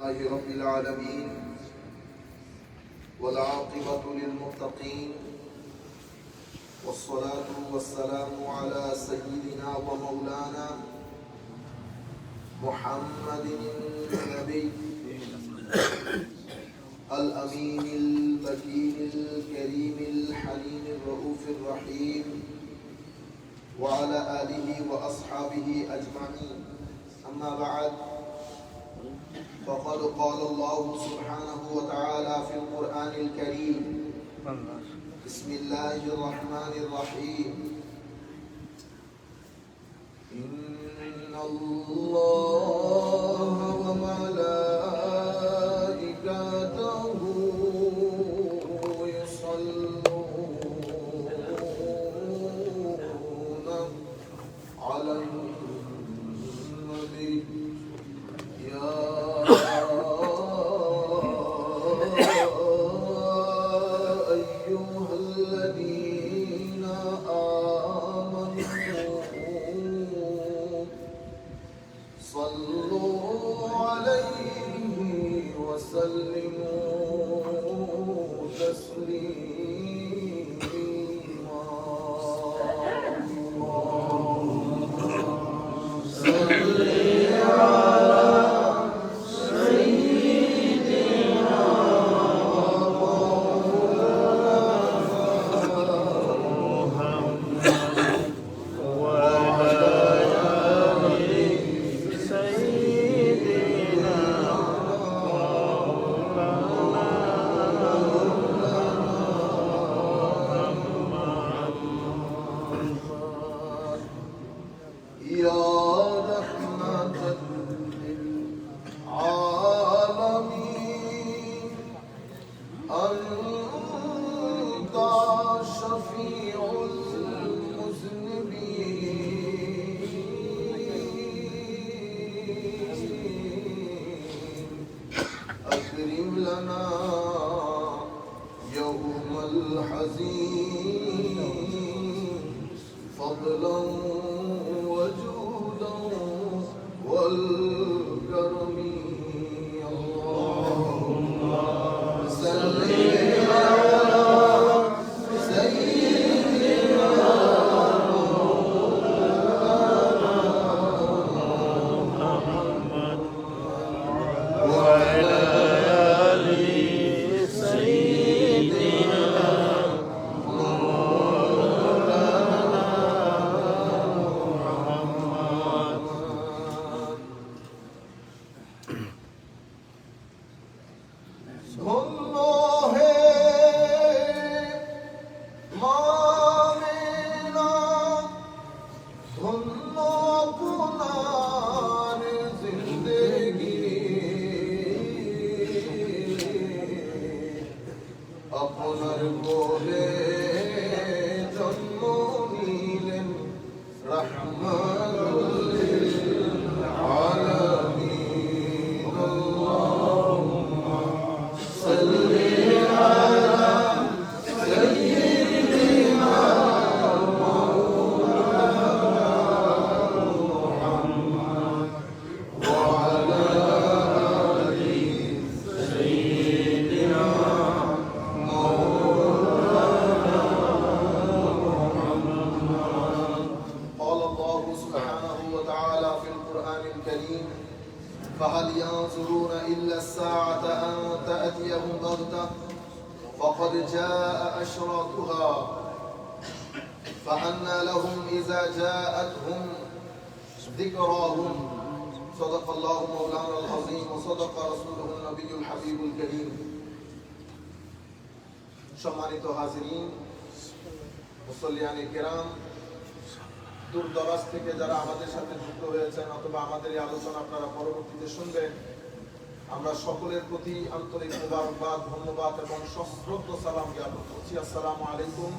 لله رب العالمين والعاقبة للمتقين والصلاة والسلام على سيدنا ومولانا محمد النبي الأمين المكين الكريم الحليم الرؤوف الرحيم وعلى آله وأصحابه أجمعين. أما بعد، فقد قال الله سبحانه وتعالى في القرآن الكريم: بسم الله الرحمن الرحيم. إن الله وملائكته يصلون على النبي يا أيها الذين آمنوا صلوا عليه وسلموا تسليما. أكرم لنا يوم الحزين فضلا وجودا والكرم. اللهم صل على سيدنا محمد وعلى আপনার কোলে জন্ম নিলেন রহমাতুল লিল আলামিন। আল্লাহুম্মা সাল্লি আলা সাইয়্যিদিনা মুহাম্মদ ওয়া আলা আলি সাইয়্যিদিনা فهل ينظرون إلا الساعة أن تأتيهم بغتة فقد جاء أشراطها فأنى لهم إذا جاءتهم ذكراهم. صدق الله مولانا العظيم وصدق رسوله النبي الحبيب الكريم. সম্মানিত হাজিরিন, মুসল্লিয়ানে কেরাম, দূর দরাজ থেকে যারা আমাদের সাথে যুক্ত হয়েছেন অথবা আমাদের এই আলোচনা আপনারা পরবর্তীতে শুনবেন, আমরা সকলের প্রতি আন্তরিক মুবারকবাদ, ধন্যবাদ এবং সশ্রদ্ধ সালাম জ্ঞাপন করছি। আসসালামু আলাইকুম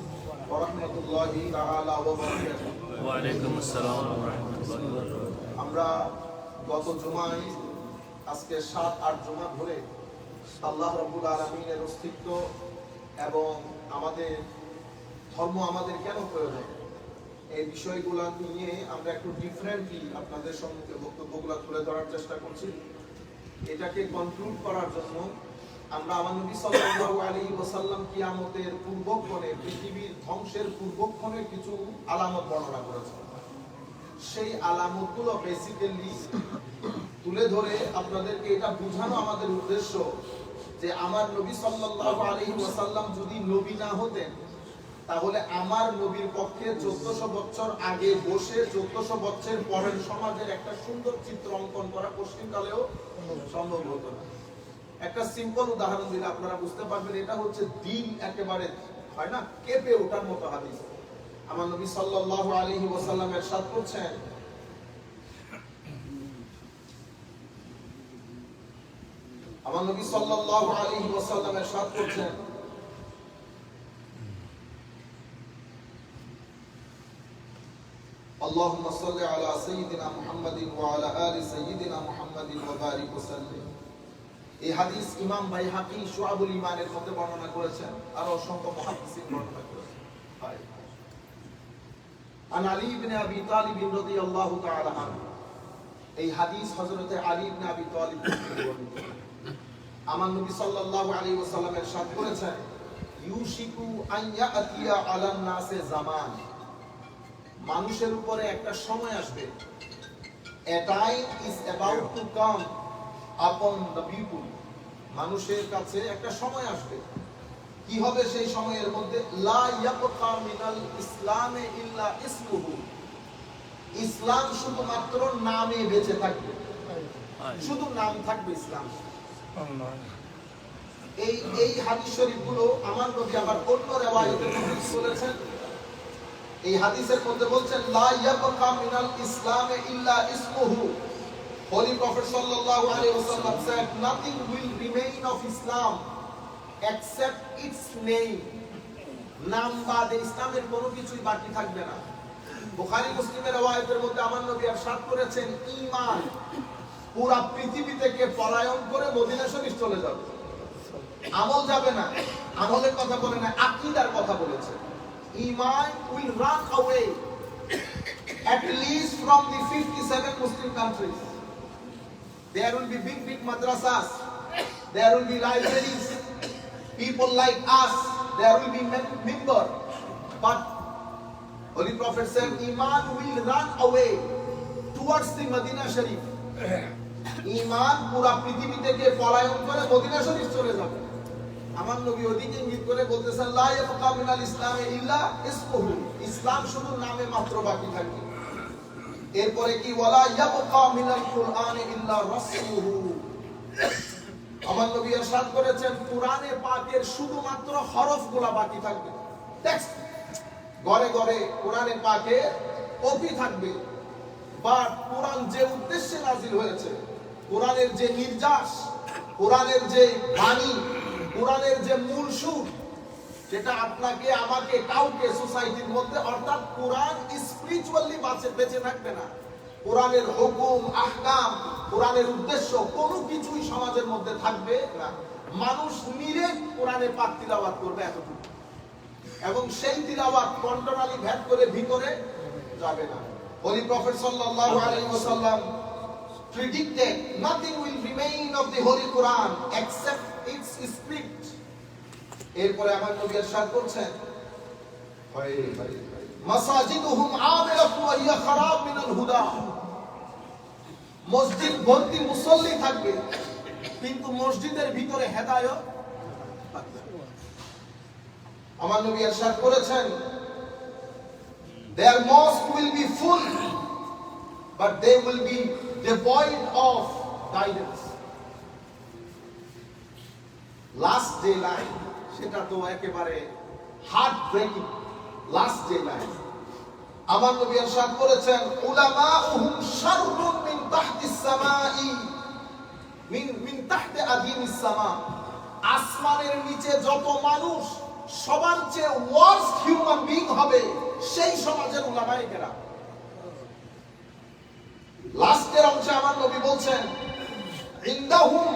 ওয়া রাহমাতুল্লাহি তাআলা ওয়া বারাকাতুহু। ওয়া আলাইকুম আসসালাম ওয়া রাহমাতুল্লাহি ওয়া বারাকাতুহু। আমরা গত জুমায় আজকে 7-8 জুমা ধরে আল্লাহ রাব্বুল আলামিনের অস্তিত্ব এবং আমাদের ধর্ম আমাদের কেন প্রয়োজন এই বিষয়গুলো নিয়ে আমরা একটু ডিফারেন্টলি আপনাদের সম্মুখে বক্তব্যগুলো তুলে ধরার চেষ্টা করছি। এটাকে কন্ট্রোল করার জন্য আমরা আমার নবী সাল্লাল্লাহু আলাইহি ওয়াসাল্লাম কিয়ামতের পূর্বক্ষণে, পৃথিবীর ধ্বংসের পূর্বক্ষণে কিছু আলামত বর্ণনা করেছেন। সেই আলামতগুলো বেসিক্যালি তুলে ধরে আপনাদেরকে এটা বোঝানো আমাদের উদ্দেশ্য যে আমার নবী সাল্লাল্লাহু আলাইহি ওয়াসাল্লাম যদি নবী না হতেন, তাহলে আমার নবীর পক্ষে 1400 বছর আগে বসে 1400 বছর পরের সমাজের একটা সুন্দর চিত্র অঙ্কন করা পশ্চিমকালেও সম্ভব হতো না। একটা সিম্পল উদাহরণ দিলে আপনারা বুঝতে পারবেন, এটা হচ্ছে দিন একেবারে হয় না কেঁপে ওঠার মতো হাদিস। আমার নবী সাল্লাল্লাহু আলাইহি ওয়াসাল্লাম ইরশাদ করছেন, আমার নবী সাল্লাল্লাহু আলাইহি ওয়াসাল্লাম ইরশাদ করছেন, اللهم صل على سيدنا محمد وعلى آل سيدنا محمد وبارك وسلم। এই হাদিস ইমাম বাইহাকি শুআবুল ঈমানের মধ্যে বর্ণনা করেছেন, আর অসংখ্য মুহাদ্দিসিন বর্ণনা করেছেন। আন আলী ইবনে আবি তালিব রাদিয়াল্লাহু তাআলা আনহু, এই হাদিস হযরতে আলী ইবনে আবি তালিব থেকে বর্ণিত। আমার নবী সাল্লাল্লাহু আলাইহি ওয়াসাল্লাম ইরশাদ করেছেন, ইউশিকু আন ইয়াতিয়া আলান নাসে জামান, মানুষের উপরে একটা সময় আসবে, a time is about to come upon the people, মানুষের কাছে একটা সময় আসবে। কি হবে সেই সময়ের মধ্যে? লা ইয়াবকা মিনাল ইসলামে ইল্লা ইসমুহু, ইসলাম শুধুমাত্র নামে বেঁচে থাকবে, শুধু নাম থাকবে ইসলাম। এই হাদিস শরীফগুলো আমার নবী আবার অন্য রিওয়ায়াতে বলেছেন। এই হাদিসের মধ্যে বলছেন, লা ইয়াবকা মিনাল ইসলামে ইল্লা ইসমুহু, Holy Prophet sallallahu alaihi wasallam said, nothing will remain of Islam except its name. নাম বাদে ইসলামের কোনো কিছুই বাকি থাকবে না। বুখারী মুসলিমের রওয়ায়াতের মধ্যে আমার নবী ইরশাদ করেছেন, ঈমান পুরো পৃথিবী থেকে পলায়ন করে মদিনা শরীফ চলে যাবে, আমল যাবে না। আমলের কথা বলে না, আকীদার কথা বলেছে। ঈমান will run away at least from the 57 Muslim countries. There will be big madrasas, there will be libraries, people like us, there will be member, but Holy Prophet said Iman will run away towards the Medina Sharif. Iman পুরা পৃথিবী থেকে পলায়ন করে Medina শরীফ চলে যাবে। আমার নবী ওদিকে ইঙ্গিত করে বলতেছেন, লা ইয়াবকা মিনাল ইসলামে ইল্লা ইসমুহু, ইসলাম শুধু নামে মাত্র বাকি থাকবে। এরপরে কি, ওয়ালা ইয়াবকা মিনাল কুরআনে ইল্লা রাসূলুহু, আমার নবী ইরশাদ করেছেন কুরআনে পাকের শুধুমাত্র হরফগুলো বাকি থাকবে, টেক্সট ঘরে ঘরে কুরআনে পাকে কপি থাকবে। বাট কুরআন যে উদ্দেশ্যে নাযিল হয়েছে, কুরআনের যে নির্যাস, কুরআনের যে বাণী, কুরআনের যে মূল সুর, যেটা আপনাকে আমাকে কাউকে সোসাইটির মধ্যে, অর্থাৎ কুরআন স্পিরিচুয়ালি বেঁচে থাকবে না। কুরআনের হুকুম, আহকাম, কুরআনের উদ্দেশ্য কোনো কিছুই সমাজের মধ্যে থাকবে না। মানুষ নিরেট কোরআনে পাক তিলাওয়াত করবে এতটুকু, এবং সেই তিলাওয়াত কন্ট্রোনালি ভ্যাট করে ভিতরে যাবে না। Holy Prophet sallallahu alaihi wasallam predicted nothing will remain of the Holy Quran except its spirit. এরপরে আমার নবী ইরশাদ করছেন, মাসাজিদুহুম আমিরাতু ওয়া হিয়া খারাব মিনাল হুদা, মসজিদ ভর্তি মুসল্লি থাকবে কিন্তু মসজিদের ভিতরে হেদায়েত থাকবে। আমার নবী ইরশাদ করেছেন, their mosque will be full but they will be devoid of guidance. Last day line, সেটা তো একেবারে heart breaking last day line. আমার নবী ইরশাদ করেছেন, উলামাউহুম শাররুন মিন তাহতিস সামাই মিন তাহতি আদিমিস সামা, আসমানের নিচে যত মানুষ সবার চেয়ে ওয়ার্স্ট হিউম্যান বিং হবে সেই সমাজের উলামায়ে কেরাম। লাস্টের অংশে আমার নবী বলছেন, ইনদাহুম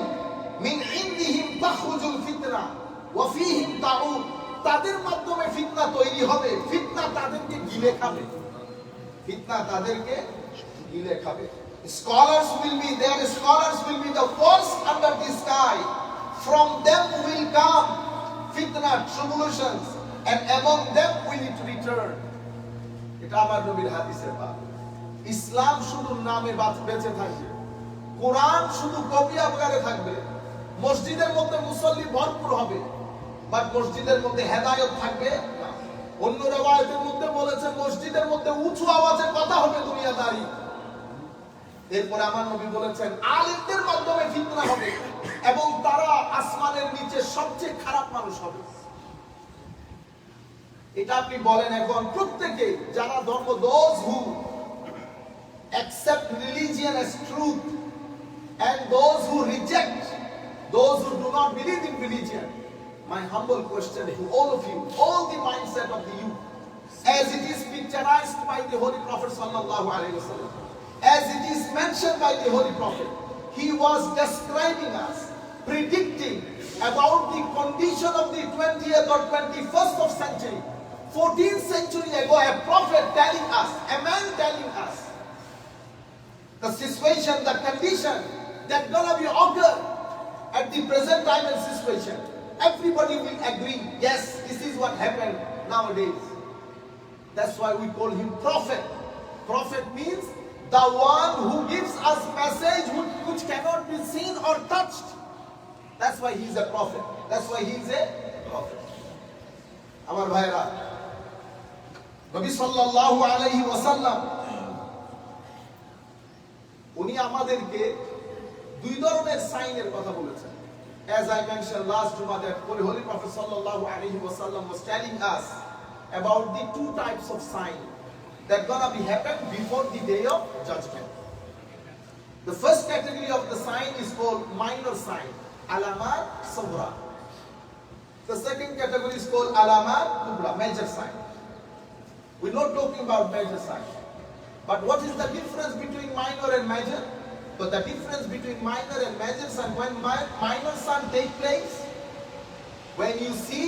মিন ইনদিহিম তাখরুজুল ফিতনা ওয়া ফীহিম তাউদ, তাদের মাধ্যমে ফিতনা তৈরি হবে, ফিতনা তাদেরকে গিলে খাবে, ফিতনা তাদেরকে গিলে খাবে। Scholars will be there, scholars will be the first under the sky. From them will come fitna, tribulations, and among them will it return. এটা আমার নবীর হাদিসের বাত। ইসলাম শুধু নামে বেঁচে থাকবে, কোরআন শুধু কপি আকারে থাকবে, মসজিদের মধ্যে মুসল্লি ভরপুর হবে, বাট মসজিদের মধ্যে হেদায়েত থাকবে না। অন্য রওয়ায়াতের মধ্যে বলেছে মসজিদের মধ্যে উঁচু আওয়াজে কথা হবে দুনিয়াদারি। এরপরে আমার নবী বলেছেন আলেমদের মাধ্যমে ফিতনা হবে এবং তারা আসমানের নিচে সবচেয়ে খারাপ মানুষ হবে। এটা আপনি বলেন এখন প্রত্যেকে যারা ধর্ম, those who accept religion as truth and those who reject, those who do not believe in religion. My humble question to all of you, all the mindset of the youth, as it is picturized by the Holy Prophet sallallahu alaihi wasallam, as it is mentioned by the Holy Prophet, he was describing us, predicting about the condition of the 20th or 21st of century. 14th century ago, a prophet telling us, a man telling us, the situation, the condition that gonna be occur at the present time and situation. Everybody will agree, yes, this is what happened nowadays. That's why we call him prophet. Prophet means the one who gives us message which cannot be seen or touched. That's why he's a prophet. That's why he's a prophet. Amar bhaira, Nabi sallallahu alayhi wa sallam উনি আমাদেরকে দুই ধরনের সাইনের কথা বলেছেন। As I mentioned last Jummah, that Holy Prophet sallallahu alayhi wa sallam was telling us about the two types of sign that gonna be happen before the day of judgment. The first category of the sign is called minor sign, alamat sughra. The second category is called alamat kubra, major sign. We're not talking about major sign. But what is the difference between minor and major? But the difference between minor and major sign, when minor sign take place, when you see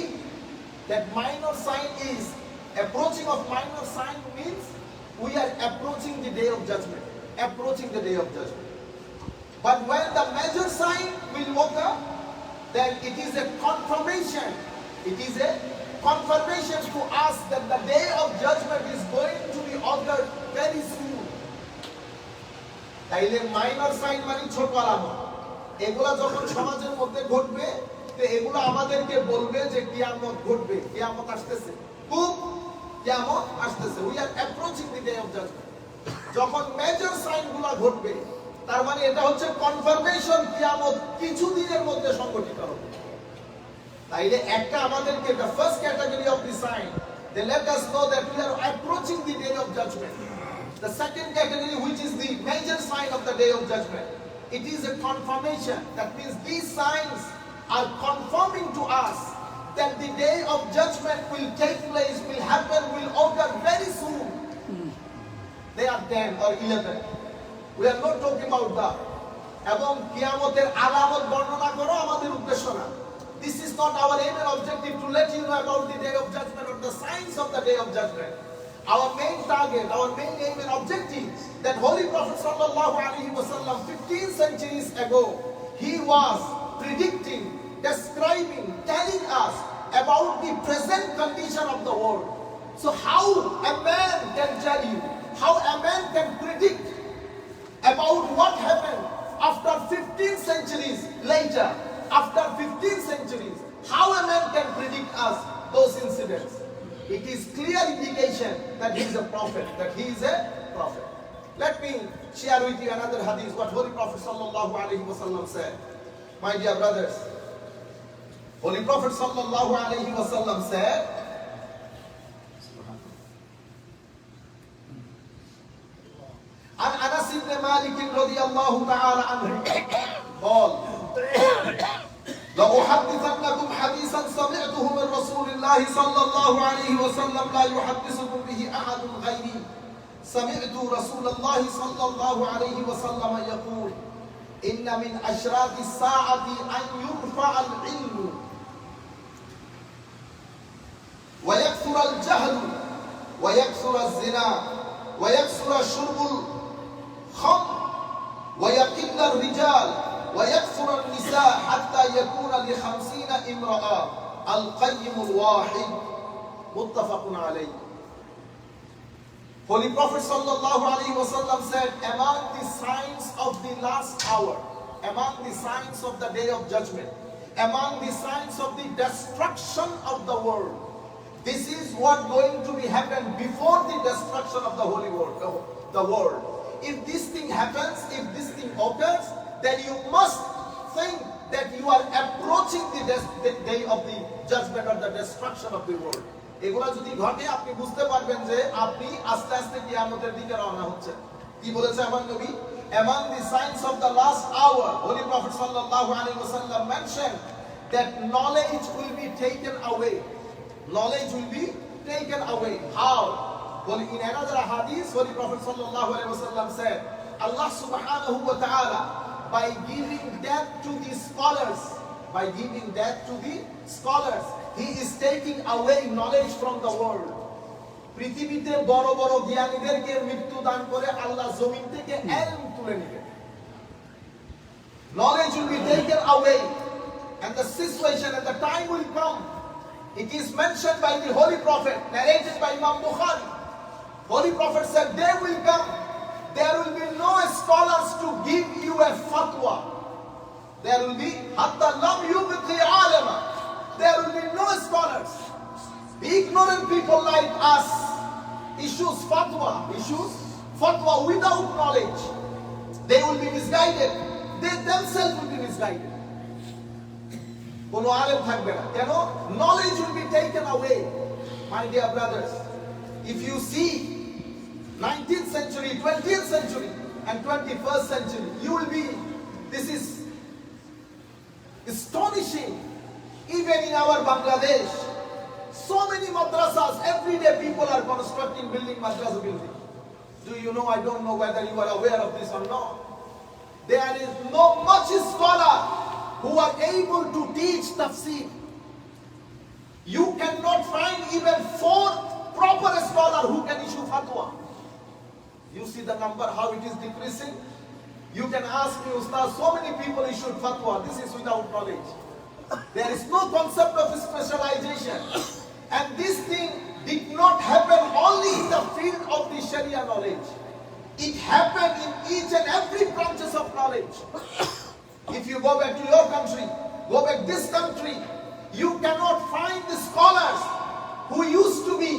that minor sign is approaching of minor sign means we are approaching the day of judgment, approaching the day of judgment. But when the major sign will occur, then it is a confirmation. It is a confirmation to us that the day of judgment is going to be occurred very soon. তাইলে minor sign মানে ছোট আলামত, এগুলা যখন সমাজের মধ্যে ঘটবে তো এগুলো আমাদেরকে বলবে যে কিয়ামত ঘটবে, কিয়ামত আসতেছে, খুব কিয়ামত আসতেছে। We are approaching the day of judgment. যখন মেজর সাইনগুলো ঘটবে তার মানে এটা হচ্ছে কনফার্মেশন কিয়ামত কিছু দিনের মধ্যে সংঘটিত হবে। তাইলে একটা আমাদেরকে the first category of the sign, they let us know that we are approaching the day of judgment. The second category, which is the major sign of the day of judgment, it is a confirmation. That means these signs are confirming to us that the day of judgment will take place, will happen, will occur very soon. They are 10 or 11. We are not talking about that. এবং কিয়ামতের আলামত বর্ণনা করো আমাদের উদ্দেশ্য না। This is not our aim and objective to let you know about the day of judgment or the signs of the day of judgment. Our main target, our main aim and objective, that Holy Prophet sallallahu alaihi wasallam 15 centuries ago, he was predicting, describing, telling us about the present condition of the world. So how a man can tell you, how a man can predict about what happened after 15 centuries later, after 15 centuries, how a man can predict us those incidents? It is clear indication that he is a prophet, that he is a prophet. Let me share with you another hadith, what Holy Prophet sallallahu alaihi wasallam said. My dear brothers, Holy Prophet sallallahu alaihi wasallam said, عن أنس بن مالك رضي الله تعالى عنه قال لأحدثنكم حديثا سمعته من رسول الله صلى الله عليه وسلم لا يحدثكم به أحد غيري سمعت رسول الله صلى الله عليه وسلم يقول إن من أشراط الساعة أن يرفع العلم ويكثر الجهل ويكثر الزنا ويكثر شرب الخمر وَيَقِلَّ الرِّجَالِ وَيَكْثُرَ النِّسَاء حَتَّى يَكُونَ لِخَمْسِينَ امْرَأَةً الْقَيِّمُ الْوَاحِدُ مُتَّفَقٌ عَلَيْهِ. Holy Prophet sallallahu alaihi wasallam said, among the signs of the last hour, among the signs of the day of judgment, among the signs of the destruction of the world, this is what going to be happen before the destruction of the holy world, the world. If this thing happens, if this thing occurs, then you must think that you are approaching the day of the judgment or the destruction of the world. এগুলা যদি ঘটে আপনি বুঝতে পারবেন যে আপনি আস্তে আস্তে কিয়ামতের দিকে রওনা হচ্ছেন। কি বলেছে আমার নবী? Among the signs of the last hour, Holy Prophet sallallahu alaihi wasallam mentioned that knowledge will be taken away. Knowledge will be taken away. How? Well, in another hadith, Holy Prophet sallallahu alaihi wasallam said, Allah subhanahu wa ta'ala, by giving death to the scholars, by giving death to the scholars, He is taking away knowledge from the world. পৃথিবীতে বড় বড় জ্ঞানীদেরকে মৃত্যু দান করে আল্লাহ জমিন থেকে ইলম তুলে নেবেন। Knowledge will be taken away, and the situation and the time will come. It is mentioned by the Holy Prophet, narrated by Imam Bukhari. Holy Prophet said, "Day will come, there will be no scholars to give you a fatwa. There will be hatta lam yubqi alama. There will be no scholars. The ignorant people like us issues fatwa without knowledge. They will be misguided. They themselves will be misguided. Kono alim thakbe na. Keno? Knowledge will be taken away. My dear brothers, if you see 19th century, 20th century and 21st century, you will be, this is astonishing. Even in our Bangladesh, so many madrasas, every day people are constructing, building madrasa building. Do you know? I don't know whether you are aware of this or not. There is no much scholar who are able to teach tafsir. You cannot find even 4 proper scholars who can issue fatwa. You see the number, how it is decreasing. You can ask me, Ustaz, so many people issued fatwa. This is without knowledge. There is no concept of specialization. And this thing did not happen only in the field of the Sharia knowledge. It happened in each and every branches of knowledge. If you go back to your country, go back this country, you cannot find the scholars who used to be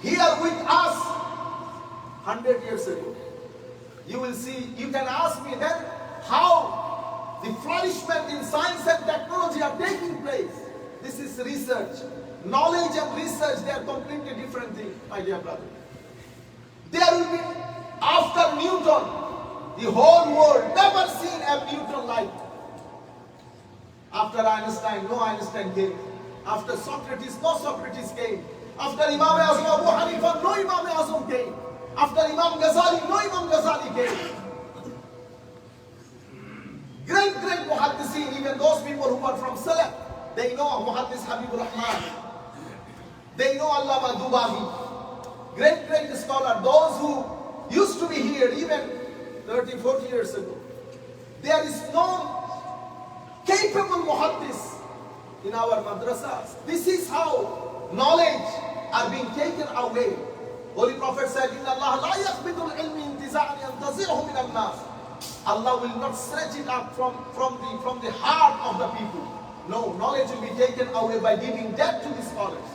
here with us 100 years ago. You will see, you can ask me then how the flourishment in science and technology are taking place. This is research. Knowledge and research, they are completely different things, my dear brother. There will be, after Newton, the whole world never seen a Newton like. After Einstein, no Einstein came. After Socrates, no Socrates came. After Imam Azam Abu Hanifa, no Imam Azam came. After Imam Ghazali, no Imam Ghazali came. Great muhaddithin, even those people who are from Salaf, they know Muhaddis Habibur Rahman. They know Allama Dubahi. Great scholar, those who used to be here even 30, 40 years ago. There is no capable muhaddis in our madrasas. This is how knowledge are being taken away. Holy Prophet said, "Inna Allah la yaqbidu al-ilmi intiza'an yantazi'uhu min al-nas." Allah will not stretch it up from the heart of the people. No, knowledge will be taken away by giving death to the scholars.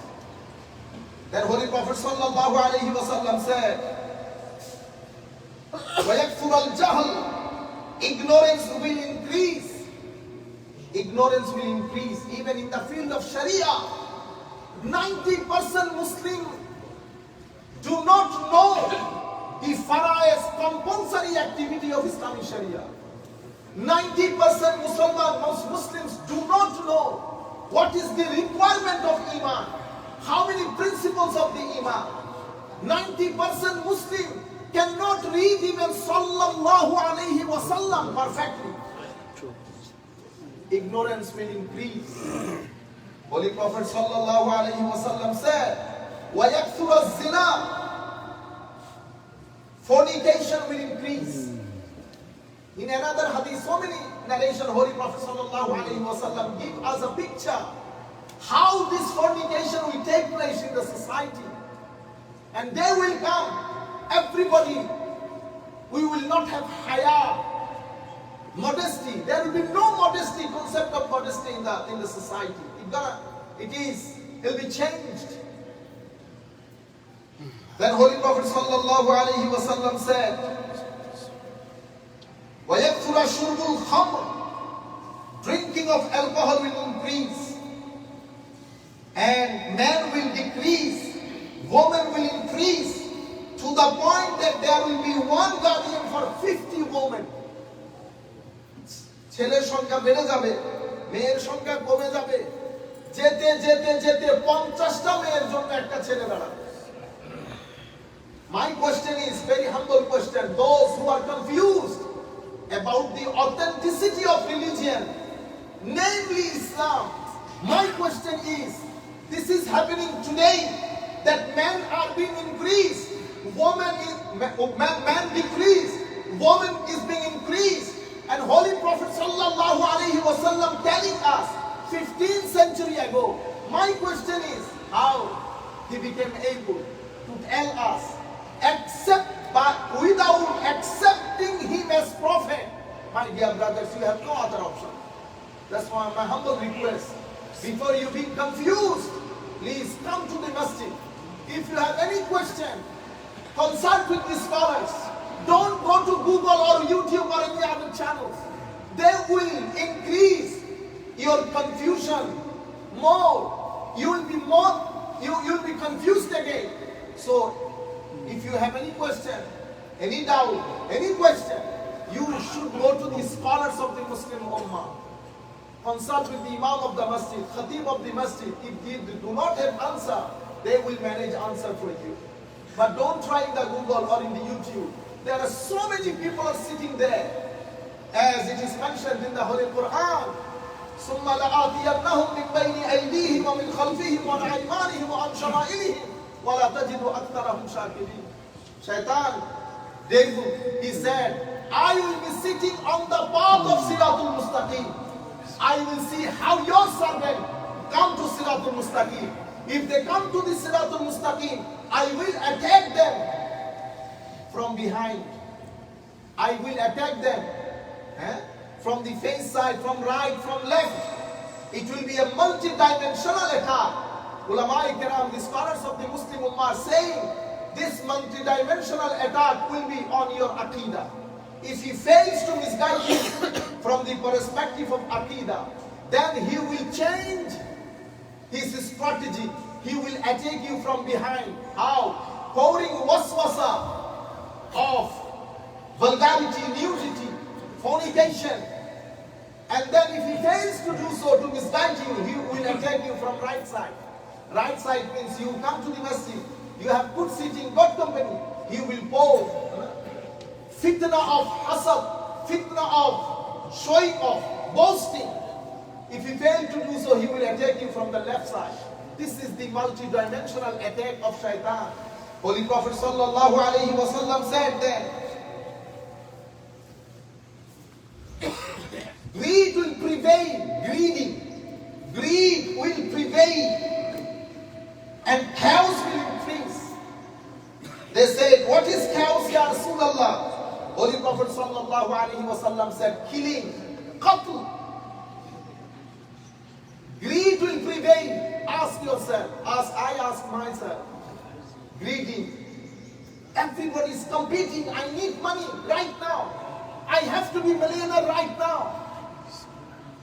Then Holy Prophet sallallahu alaihi wasallam said, وَيَكْثُرَ الْجَهْلِ, ignorance will increase. Ignorance will increase even in the field of Sharia. 90% Muslim do not know the fara'is, compulsory activity of Islamic Sharia. 90% Muslims do not know what is the requirement of Iman, how many principles of the Iman. 90% Muslim cannot read even Sallallahu Alaihi Wasallam perfectly. Ignorance will increase. Holy Prophet Sallallahu Alaihi Wasallam said, وَيَكْثُرَ الزِّنَا, fornication will increase. In another hadith, so many narration, Holy Prophet sallallahu alaihi wasallam give us a picture how this fornication will take place in the society. And they will come, everybody, we will not have haya, modesty. There will be no modesty, concept of modesty in the society. It will be changed. Then Holy Prophet sallallahu alaihi wasallam said, وَيَكْثُرَ شُرْبُ الْخَمْرِ, drinking of alcohol will increase, and men will decrease, women will increase, to the point that there will be one guardian for 50 women. ছেলের সংখ্যা বেড়ে যাবে, মেয়ের সংখ্যা কমে যাবে, যেতে যেতে যেতে 50টা মেয়ের জন্য একটা ছেলে দাঁড়াবে। My question is very humble question. Those who are confused about the authenticity of religion, namely Islam, my question is, this is happening today, that men are being increased, man decreased, woman is being increased, and Holy Prophet sallallahu alaihi wasallam telling us 15th century ago. My question is, how he became able to tell us, except but without accepting him as prophet? My dear brothers, you have no other option. That's why my humble request, before you be confused, please come to the masjid. If you have any question, consult with the scholars. Don't go to Google or YouTube or any other channels. They will increase your confusion more. You will be confused again. So, if you have any question, any doubt, any question, you should go to the scholars of the Muslim Ummah. Consult with the Imam of the Masjid, Khatib of the Masjid. If they do not have answer, they will manage answer for you. But don't try in the Google or in the YouTube. There are so many people are sitting there, as it is mentioned in the Holy Quran. ثُمَّ لَآتِيَنَّهُمْ مِنْ بَيْنِ أَيْدِيهِمْ وَمِنْ خَلْفِهِمْ وَعَنْ أَيْمَانِهِمْ وَعَنْ شَمَائِلِهِمْ وَلَا تَجِدُ أَكْثَرَهُمْ شَاكِرِينَ. Shaitan, devil, he said, I will be sitting on the path of Siratul Mustaqim. I will see how your servant come to Siratul Mustaqim. If they come to the Siratul Mustaqim, I will attack them from behind. I will attack them from the face side, from right, from left. It will be a multi-dimensional attack. Ulama Ikram, the scholars of the Muslim Ummah, are saying this multi-dimensional attack will be on your Aqidah. If he fails to misguide you from the perspective of Aqidah, then he will change his strategy. He will attack you from behind. How? Pouring waswasa of vulgarity, nudity, fornication. And then if he fails to do so, to misguide you, he will attack you from right side. Right side means you come to the masjid, you have good seating, good company. He will pour fitna of hasad, fitna of showing off, boasting. If he fails to do so, he will attack you from the left side. This is the multi-dimensional attack of shaitan. Holy Prophet sallallahu alaihi wasallam said that greed will prevail, greed will prevail, and chaos will increase. They said, what is chaos, Ya Rasulullah? Holy Prophet sallallahu alaihi wasallam said, killing, qatl. Greed will prevail. Ask yourself, I ask myself. Greedy. Everybody is competing. I need money right now. I have to be millionaire right now.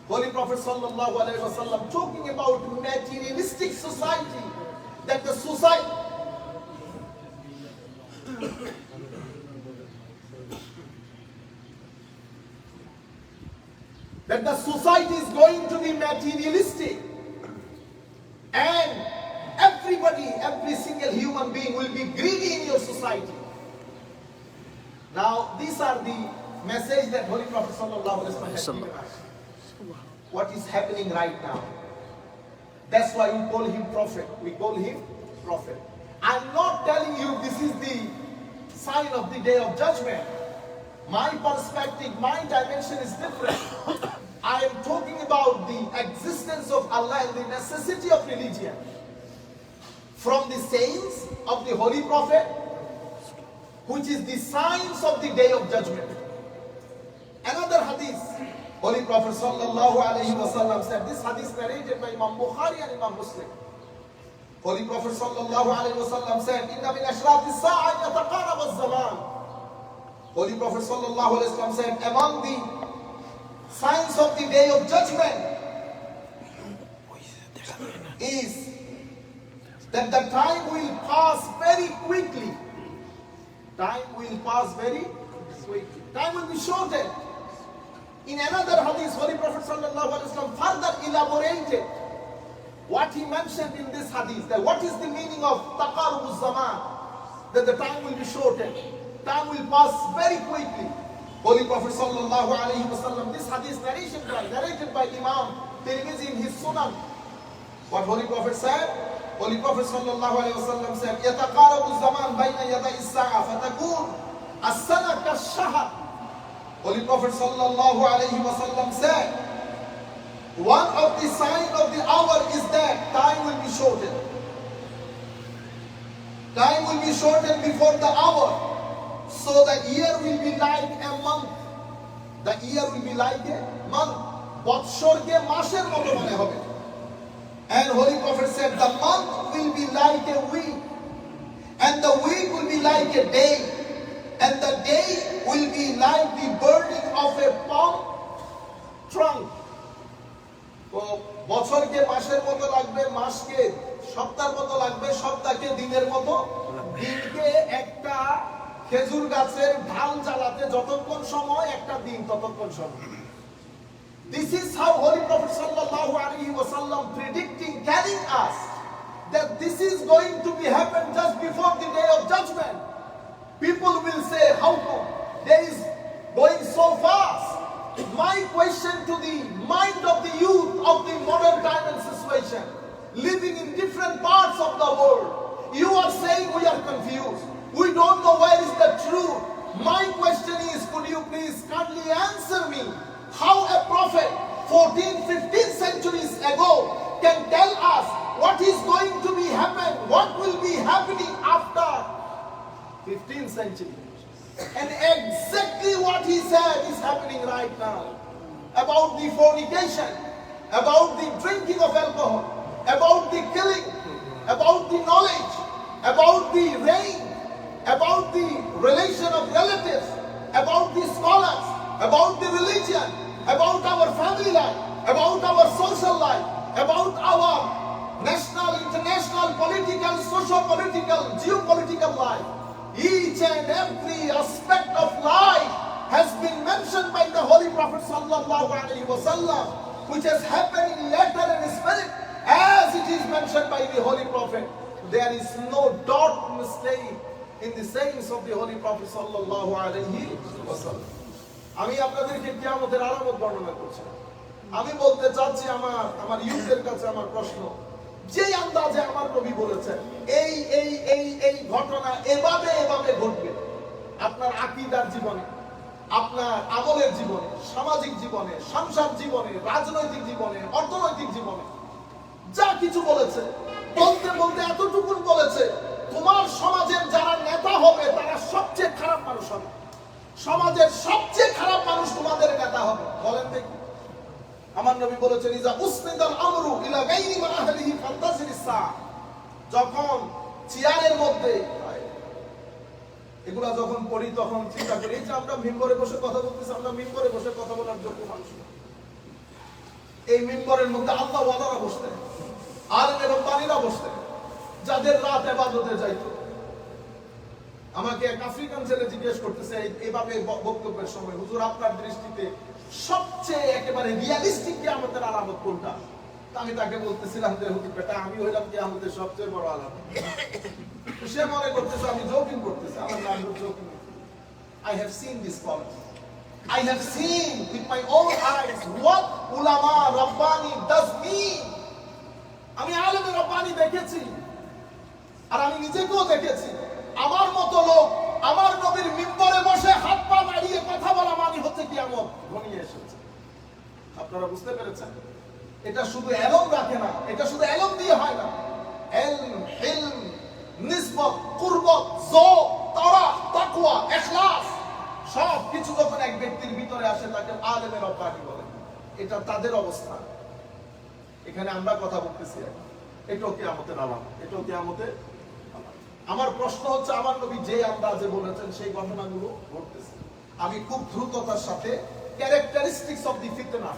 Holy Prophet sallallahu alaihi wasallam talking about materialistic society, that the society is going to be materialistic, and everybody, every single human being will be greedy in your society. Now, these are the message that Holy Prophet sallallahu alaihi wasallam has given us. What is happening right now? That's why we call him prophet. We call him prophet. I'm not telling you this is the sign of the day of judgment. My perspective, my dimension is different. I am talking about the existence of Allah and the necessity of religion. From the sayings of the Holy Prophet, which is the signs of the day of judgment. Another hadith, Holy Prophet sallallahu alaihi wasallam said, this hadith narrated by Imam Bukhari and Imam Muslim. Holy Prophet sallallahu alaihi wasallam said, "Inna min ashrati as-sa'ati yataqarab az-zaman." Holy Prophet sallallahu alaihi wasallam said, among the signs of the day of judgment is that the time will pass very quickly. Time will pass very quickly. Time will be shortened. In another hadith, Holy Prophet sallallahu alaihi wasallam further elaborated what he mentioned in this hadith, that what is the meaning of taqarub az-zaman, that the time will be shortened, time will pass very quickly. Holy Prophet sallallahu alaihi wasallam, this hadith narrated by Imam Tirmidhi in his Sunan. What Holy Prophet said? Holy Prophet sallallahu alaihi wasallam said, "Yataqarabu az-zaman bayna yaday as-sa'a fatakun as-sana kash-shahr." Holy Prophet sallallahu alaihi wasallam said, one of the signs of the hour is that time will be shortened. Time will be shortened before the hour. So the year will be like a month. The year will be like a month. বৎসরকে মাসের মতো মনে হবে। And Holy Prophet said the month will be like a week. And the week will be like a day. And the day will be like the burning of a palm trunk. তো বছরকে মাসের মতো লাগবে, মাসকে সপ্তাহের মতো লাগবে, সপ্তাহকে দিনের মতো, দিনকে একটা খেজুর গাছের ঢাল জ্বালাতে যতক্ষণ সময়, একটা দিন ততক্ষণ সময়। This is how Holy Prophet sallallahu alaihi wasallam predicting, telling us that this is going to be happen just before the day of judgment. People will say, how come? Day is going so fast. My question to the mind of the youth of the modern time and situation, living in different parts of the world, you are saying we are confused. We don't know where is the truth. My question is, could you please kindly answer me how a prophet 14, 15 centuries ago can tell us what is going to be happen, what will be happening after 15th century. And exactly what he said is happening right now. About the fornication, about the drinking of alcohol, about the killing, about the knowledge, about the rain, about the relation of relatives, about the scholars, about the religion, about our family life, about our social life, about our national, international, political, socio-political, geopolitical life. Each and every aspect of life has been mentioned by the Holy Prophet sallallahu alaihi wasallam, which has happened in letter and spirit, as it is mentioned by the Holy Prophet. There is no dot mistake in the sayings of the Holy Prophet sallallahu alaihi wasallam. আমি আপনাদেরকে কিয়ামতের আলামত বর্ণনা করছি। আমি বলতে চাচ্ছি আমার ইউথের কাছে আমার প্রশ্ন, যে আন্দাজে আমার নবী বলেছেন এই ঘটনা এভাবে ঘটবে, আপনার আকীদার জীবনে, আপনার আমলের জীবনে, সামাজিক জীবনে, সংসার জীবনে, রাজনৈতিক জীবনে, অর্থনৈতিক জীবনে, যা কিছু বলেছে, বলতে এতটুকুন বলেছে, তোমার সমাজের যারা নেতা হবে তারা সবচেয়ে খারাপ মানুষ হবে, সমাজের সবচেয়ে খারাপ মানুষ তোমাদের নেতা হবে। বলেন দেখি। আমার নবী বলেছেন, ইজা উসনিদাল আমরু ইলা গায়রি মা আহলিহি ফান্তাজিরিস সা। যখন চেয়ারের মধ্যে এগুলা যখন পড়ি তখন চিন্তা করি, এই যে আমরা মিম্বরে বসে কথা বলতেছি, আমরা মিম্বরে বসে কথা বলার যোগ্য মানুষ না। এই মিম্বরের মধ্যে আল্লাহ ওয়ালারা বসতেন, আলেম রব্বানীরা বসতেন, যাদের রাত ইবাদতে যাইতো। আমাকে এক আফ্রিকান ছেলে জিজ্ঞেস করতেছে এইভাবে বক্তব্যের সময়, হুজুর আপনার দৃষ্টিতে সবচেয়ে একেবারে রিয়ালিস্টিক কিয়ামতের আলামত কোনটা? আমি তাকে বলতেছিলাম যে হুজুর বেটা, আমি হইলাম কিয়ামতের সবচেয়ে বড় আলামত। সে মনে করতেছে আমি জোকিং করতেছি। আমার নাম joking. I have seen this college. I have seen with my own eyes what ulama Rabbani does mean. আমি আলেম রব্বানি দেখেছি, আর আমি নিজেকেও দেখেছি। আমার মতো লোক আমার নবীর মিম্বরে বসে হাত পা নাড়িয়ে কথা যে কিয়ামত ঘনিয়ে এসেছে। আপনারা বুঝতে পেরেছেন? এটা শুধু এলম রাখে না, এটা শুধু এলম দিয়ে হয় না। ইলম, হিলম, নিসবত, কুরবত, যৌক, তারাহ, তাকওয়া, ইখলাস সব কিছু যখন এক ব্যক্তির ভিতরে আসে তাকে আলেমে রব্বানি বলে। এটা তাদের অবস্থা। এখানে আমরা কথা বলতেছি, এটাও কিয়ামতের আলামত, এটাও কিয়ামতের আলামত। আমার প্রশ্ন হচ্ছে, আমার নবী যে আন্দাজে বলেছেন সেই ঘটনাগুলো ঘটতেছে। আমি খুব দ্রুততার সাথে characteristics of the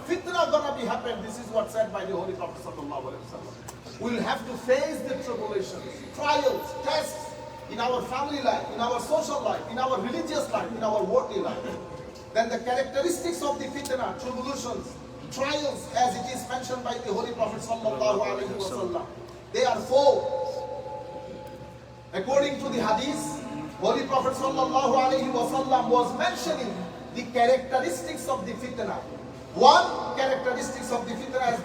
fitna gonna be happen. This is what said by the Holy Prophet sallallahu alaihi wasallam. We'll have to face the tribulations, trials, tests in our family life, in our social life, in our religious life, in our worldly life. Then the characteristics of the fitna, tribulations, trials, as it is mentioned by the Holy Prophet sallallahu alaihi wasallam, they are four. According to the hadith, Holy Prophet sallallahu alaihi wasallam was mentioning the characteristics of the fitna. One characteristics of the fitna is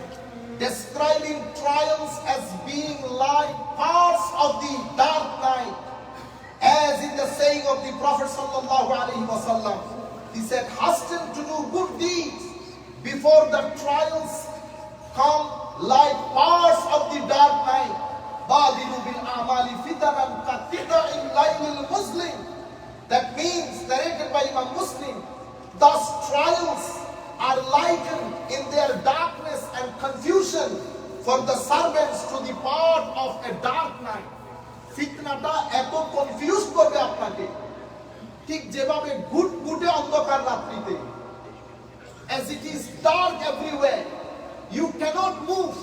describing trials as being like parts of the dark night, as in the saying of the Prophet sallallahu alaihi wasallam. He said, hasten to do good deeds before the trials come like parts of the dark night. Badilu bil a'mali fitanan qatita'in laylil muslim. That means, narrated by Imam Muslim, thus trials are likened in their darkness and confusion for the servants to the part of a dark night. ফিতনাটা এত confuse করবে আপনাকে, ঠিক যেভাবে ঘুটঘুটে অন্ধকার রাত্রিতে, as it is dark everywhere, you cannot move,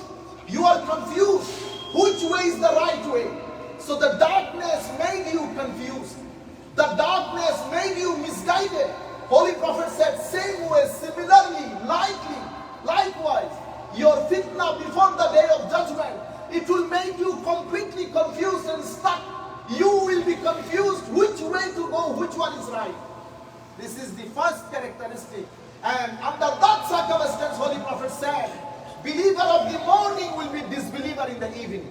you are confused which way is the right way. So the darkness made you confused, the darkness made you misguided. Holy Prophet said, same way, similarly, likewise, your fitna before the day of judgment, it will make you completely confused and stuck. You will be confused which way to go, which one is right. This is the first characteristic. And under that circumstance, Holy Prophet said, believer of the morning will be disbeliever in the evening.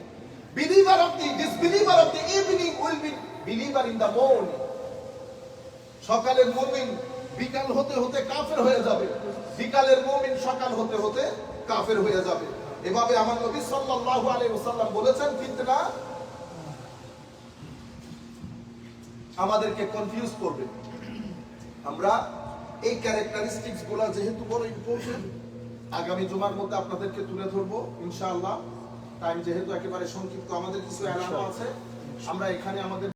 Disbeliever of the evening will be believer in the morning. সকালের মুমিন বিকাল হতে হতে কাফের হয়ে যাবে, বিকালের মুমিন সকাল হতে হতে কাফের হয়ে যাবে। এভাবে আমার নবী সাল্লাল্লাহু আলাইহি ওয়াসাল্লাম বলেছেন, ফিতনা আমাদেরকে কনফিউজ করবে। আমরা এই ক্যারেক্টারিস্টিক্স গুলা যেহেতু বড় ইম্পর্টেন্ট, আগামী জুমার মধ্যে আপনাদেরকে তুলে ধরবো ইনশাআল্লাহ। টাইম যেহেতু একেবারে সংক্ষিপ্ত, আমাদের কিছু এলাকা আছে, আমরা এখানে আমাদের